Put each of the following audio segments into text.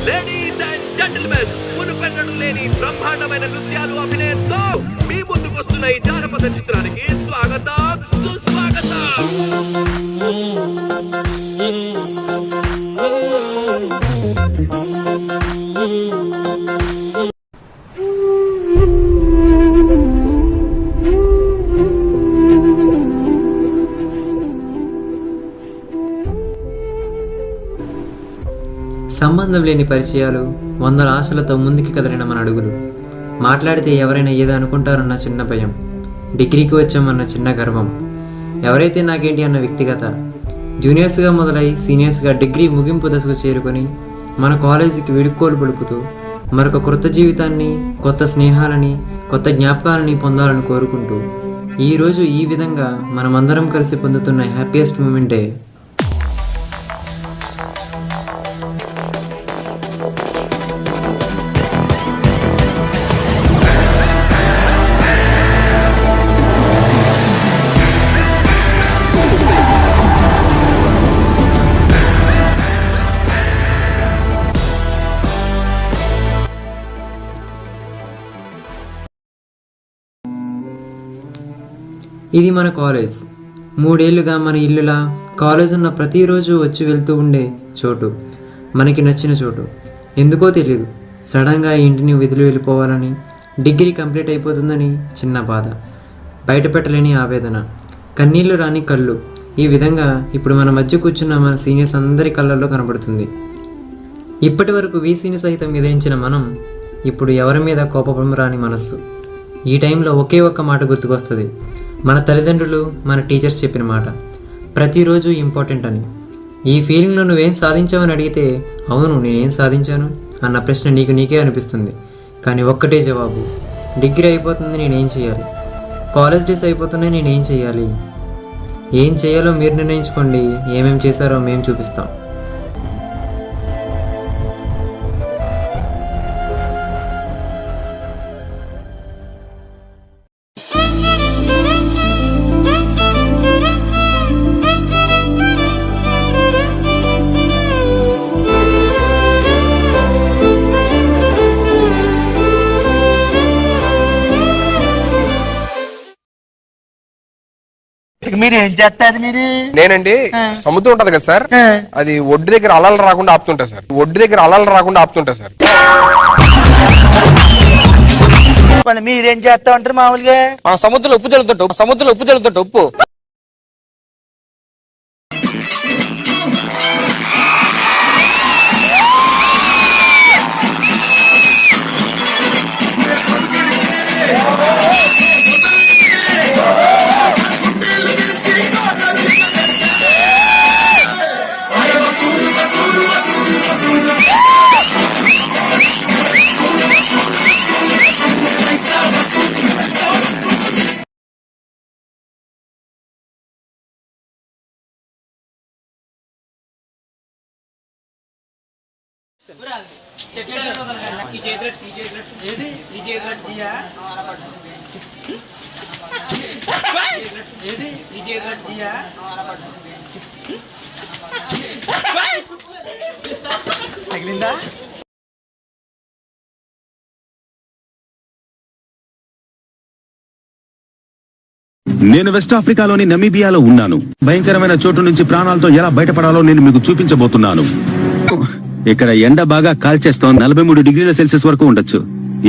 Ladies and gentlemen, మునుపెన్నడూ లేని బ్రహ్మాండమైన నృత్యాలు అభినయంతో మీ ముందుకు వస్తున్న ఈ జానపద చిత్రానికి స్వాగతం, సుస్వాగతం. సంబంధం లేని పరిచయాలు, వందల ఆశలతో ముందుకి కదిలిన మన అడుగులు. మాట్లాడితే ఎవరైనా ఏదో అనుకుంటారన్న చిన్న భయం, డిగ్రీకి వచ్చామన్న చిన్న గర్వం, ఎవరైతే నాకేంటి అన్న వ్యక్తిగత. జూనియర్స్గా మొదలై సీనియర్స్గా డిగ్రీ ముగింపు దశకు చేరుకొని మన కాలేజీకి వీడుకోలు పలుకుతూ మరొక కొత్త జీవితాన్ని, కొత్త స్నేహాలని, కొత్త జ్ఞాపకాలని పొందాలని కోరుకుంటూ ఈరోజు ఈ విధంగా మనమందరం కలిసి పొందుతున్న హ్యాపీయెస్ట్ మూమెంటే ఇది మన కాలేజ్. 3 ఏళ్ళుగా మన ఇల్లులా కాలేజ్ ఉన్న ప్రతిరోజు వచ్చి వెళ్తూ ఉండే చోటు, మనకి నచ్చిన చోటు. ఎందుకో తెలియదు, సడన్గా ఇంటిని వదిలి వెళ్ళిపోవాలని, డిగ్రీ కంప్లీట్ అయిపోతుందని చిన్న బాధ, బయట పెట్టలేని ఆవేదన, కన్నీళ్లు రాని కళ్ళు. ఈ విధంగా ఇప్పుడు మన మధ్య కూర్చున్న మన సీనియర్స్ అందరి కళ్ళల్లో కనబడుతుంది. ఇప్పటి వరకు వీసీని సహితం ఎదిరించిన మనం ఇప్పుడు ఎవరి మీద కోపం రాని మనస్సు. ఈ టైంలో ఒకే ఒక్క మాట గుర్తుకొస్తుంది, మన తల్లిదండ్రులు, మన టీచర్స్ చెప్పిన మాట, ప్రతిరోజు ఇంపార్టెంట్ అని. ఈ ఫీలింగ్లో నువ్వేం సాధించావని అడిగితే అవును నేనేం సాధించాను అన్న ప్రశ్న నీకే అనిపిస్తుంది. కానీ ఒక్కటే జవాబు, డిగ్రీ అయిపోతుంది, నేనేం చేయాలి? కాలేజ్ డేస్ అయిపోతున్నాయి, నేనేం చేయాలి? ఏం చేయాలో మీరు నిర్ణయించుకోండి, ఏమేం చేశారో మేము చూపిస్తాం. మీరు ఏం చేస్తారు? మీరు నేనండి సముద్రం ఉంటది కదా సార్, అది ఒడ్డు దగ్గర అలలు రాకుండా ఆపుతుంటా సార్. ఒడ్డు దగ్గర అలలు రాకుండా ఆపుతుంటా సార్. మీరేం చేస్తా ఉంటారు మామూలుగా? సముద్రంలో ఉప్పు జల్లుతుంట, సముద్రంలో ఉప్పు జల్లుతుంట, ఉప్పు. తగిలిందా? నేను వెస్ట్ ఆఫ్రికాలోని నమీబియాలో ఉన్నాను. భయంకరమైన చోటు నుంచి ప్రాణాలతో ఎలా బయటపడాలో నేను మీకు చూపించబోతున్నాను. ఇక్కడ ఎండ బాగా కాల్చేస్తాం, 43 డిగ్రీల సెల్సియస్ వరకు ఉండొచ్చు.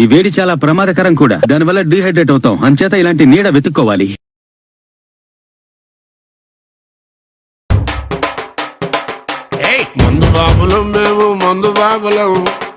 ఈ వేడి చాలా ప్రమాదకరం కూడా, దానివల్ల డీహైడ్రేట్ అవుతాం. అంచేత ఇలాంటి నీడ వెతుక్కోవాలి. మందు బాబులం మేము, మందు బాబులం,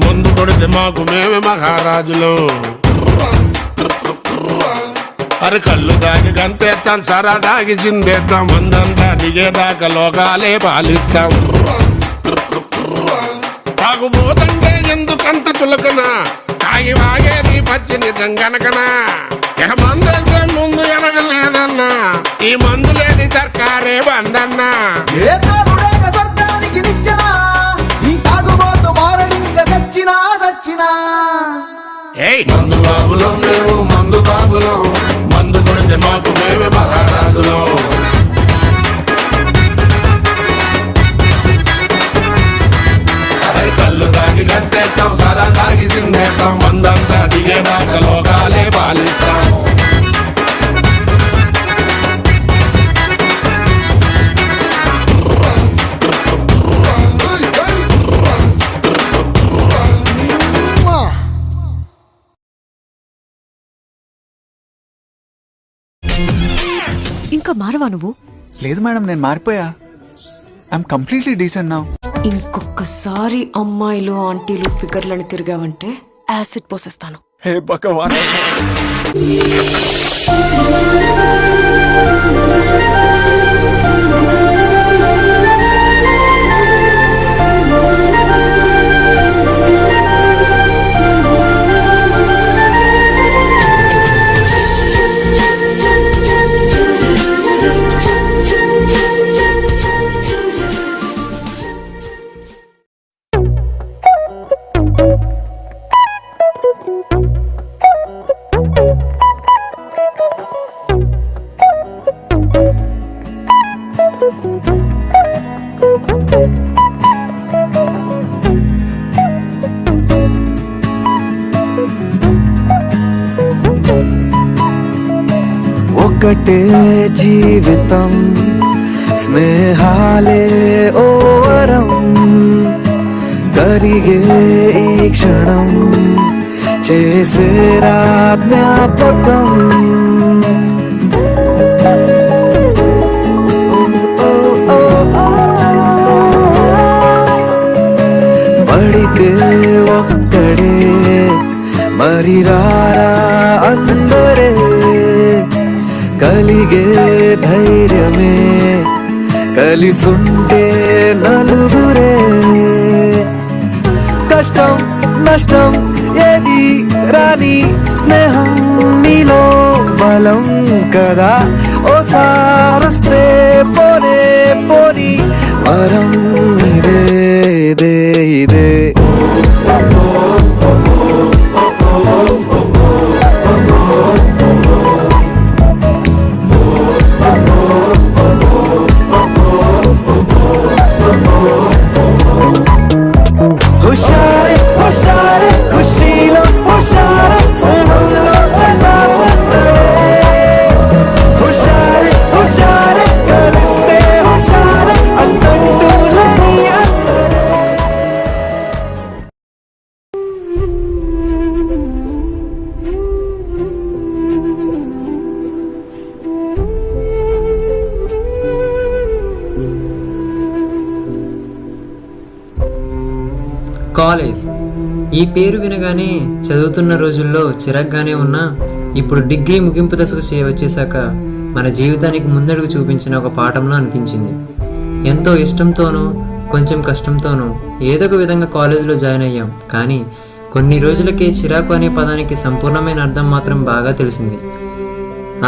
మందు కొడితే మాకు మేమే మహారాజులం. అరే కళ్ళు దాగి గంతేస్తాం, సరా దాగి చిందేస్తాం, మందంతా దిగేదాకా లోకాలే పాలిస్తాం. తాగుబోతంటే ఎందుకంత చులకనా, తాగి వాగేది పచ్చి నిజం గనకనా. మందంటే ముందు ఎనగలేదన్నా, ఈ మందు లేని సర్కారే బందన్నా. మందు బాబులం మేము, మందు బాబులం, మందు కొడితే మాకు మేమే మహారాజులం. కళ్ళు తాగి ఇంకా మారవా నువ్వు? లేదు మేడం, నేను మారిపోయా. I'm completely decent now. ఇంకొకసారి అమ్మాయిలు ఆంటీలు ఫిగర్లని తిరిగావంటే యాసిడ్ పోసేస్తాను. హే భగవాన్. ఒకటే జీవితం స్నేహాలే ఓవరం కరిగే ఈ క్షణం చేసే జ్ఞాపకం పడితే ఒక్కడే మరి రారా అందరే కలిగే ధైర్యమే కలిసుంటే నలుగురే కష్టం నష్టం ఏది రాని స్నేహం నీలో బలం కదా ఓసారొస్తే పోనే పోని వరం ఇదే ఇదే ఇదే హుషారే హుషారే ఖుషీలో హుషారే స్నేహంలో సదా సత్తరే హుషారే హుషారే కలిస్తే హుషారే అంతంటూలని కాలేజ్ ఈ పేరు వినగానే చదువుతున్న రోజుల్లో చిరగ్గానే ఉన్నా ఇప్పుడు డిగ్రీ ముగింపు దశకు వచ్చేసాక మన జీవితానికి ముందడుగు చూపించిన ఒక పాఠంలో అనిపించింది. ఎంతో ఇష్టంతోనూ కొంచెం కష్టంతోనూ ఏదో ఒక విధంగా కాలేజీలో జాయిన్ అయ్యాం. కానీ కొన్ని రోజులకే చిరాకు అనే పదానికి సంపూర్ణమైన అర్థం మాత్రం బాగా తెలిసింది.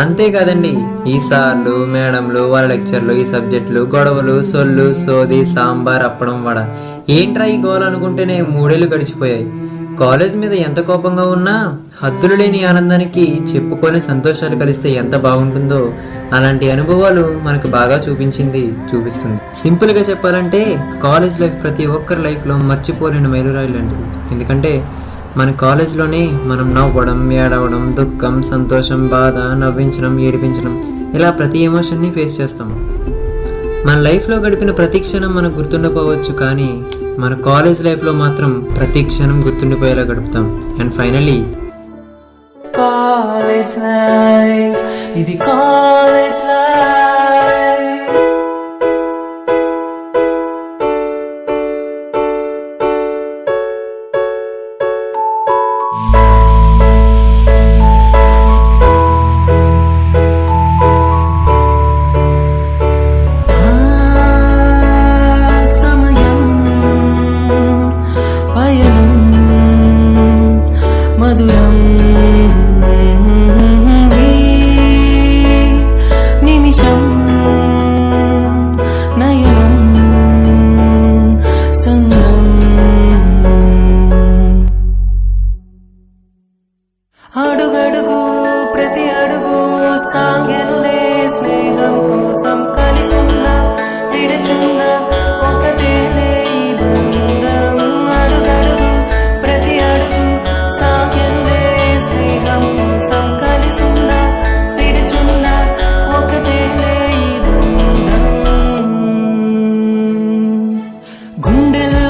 అంతేకాదండి, ఈ సార్లు మేడంలు వాళ్ళ లెక్చర్లు ఈ సబ్జెక్టులు గొడవలు సొల్లు సోది సాంబార్ అప్పడం వడ ఏంట్రా ఈ గోల అనుకుంటేనే 3 ఏళ్ళు గడిచిపోయాయి. కాలేజ్ మీద ఎంత కోపంగా ఉన్నా హద్దులు లేని ఆనందానికి చెప్పుకొని సంతోషాలు కలిస్తే ఎంత బాగుంటుందో అలాంటి అనుభవాలు మనకు బాగా చూపిస్తుంది. సింపుల్గా చెప్పాలంటే కాలేజ్ లైఫ్ ప్రతి ఒక్కరి లైఫ్లో మర్చిపోలేని మైలురాయి లాంటిది. ఎందుకంటే మన కాలేజ్లోనే మనం నవ్వడం ఏడవడం దుఃఖం సంతోషం బాధ నవ్వించడం ఏడిపించడం ఇలా ప్రతి ఎమోషన్ని ఫేస్ చేస్తాము. మన లైఫ్లో గడిపిన ప్రతి క్షణం మనకు గుర్తుండిపోవచ్చు, కానీ మన కాలేజ్ లైఫ్లో మాత్రం ప్రతి క్షణం గుర్తుండిపోయేలా గడుపుతాం. అండ్ ఫైనలీ కాలేజ్ లైఫ్ ఇది కాలేజ్ లైఫ్. సమయం పయనం మధురం నిమిషం నయనం సంగం అడుగడుగు ప్రతి అడుగు సాగెనులే స్నేహం కోసం కలిసున్న విడుచున్న ఒకటేలే ఈ బంధం. అడుగడుగు ప్రతి అడుగు సాగెనులే స్నేహం కోసం కలిసున్న విడుచున్న ఒకటేలే ఈ బంధం. గుండెల్లో